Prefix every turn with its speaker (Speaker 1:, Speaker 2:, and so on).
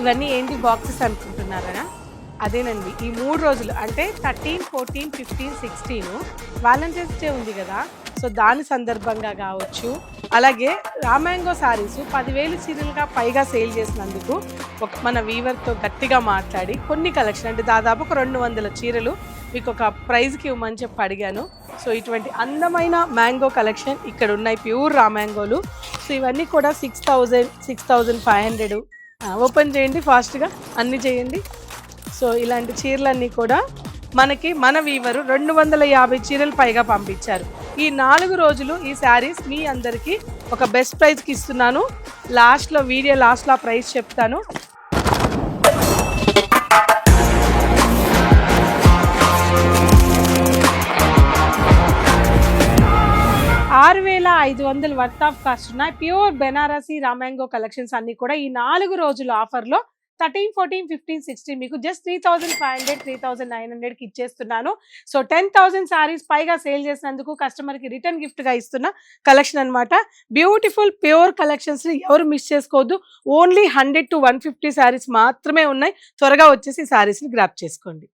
Speaker 1: ఇవన్నీ ఏంటి బాక్సెస్ అనుకుంటున్నారా? అదేనండి. ఈ 3 రోజులు అంటే 13, 14, 15, 16 వాలంటైన్స్ డే ఉంది గదా! సో, దాని సందర్భంగా గావచ్చు, అలాగే రామాంగో శారీస్ 10,000 చీరలుగా పైగా సేల్ చేసినందుకు మన వీవర్‌తో గట్టిగా మాట్లాడి కొన్ని కలెక్షన్ అంటే దాదాపు ఒక 200 చీరలు మీకొక ప్రైజ్‌కి ఇవ్వమని చెప్పి అడిగాను. సో, ఇటువంటి అందమైన మ్యాంగో కలెక్షన్ ఇక్కడున్నాయి. ప్యూర్ రామాంగోలు. సో, ఇవన్నీ కూడా 6,000, 6,500 ఓపెన్ చేయండి ఫాస్ట్‌గా అన్నీ చేయండి. సో, ఇలాంటి చీరలన్నీ కూడా మనకి మన వీవరు 250 చీరలు పైగా పంపించారు. ఈ 4 రోజులు ఈ శారీస్ మీ అందరికీ ఒక బెస్ట్ ప్రైస్‌కి ఇస్తున్నాను. వీడియో లాస్ట్‌లో ఆ ప్రైస్ చెప్తాను. $6,500 వర్త్ ఆఫ్ కాస్ట్ ఉన్నాయి. ప్యూర్ బెనారసీ రామాంగో కలెక్షన్స్ అన్ని కూడా ఈ 4 రోజుల ఆఫర్లో 13, 14, 15, 16 మీకు జస్ట్ 3,500, 3,900కి ఇచ్చేస్తున్నాను. సో 10,000 శారీస్ పైగా సేల్ చేసినందుకు కస్టమర్కి రిటర్న్ గిఫ్ట్గా ఇస్తున్న కలెక్షన్ అనమాట. బ్యూటిఫుల్ ప్యూర్ కలెక్షన్స్ని ఎవరు మిస్ చేసుకోవద్దు. ఓన్లీ 100 to 150 శారీస్ మాత్రమే ఉన్నాయి. త్వరగా వచ్చేసి శారీస్ని గ్రాప్ చేసుకోండి.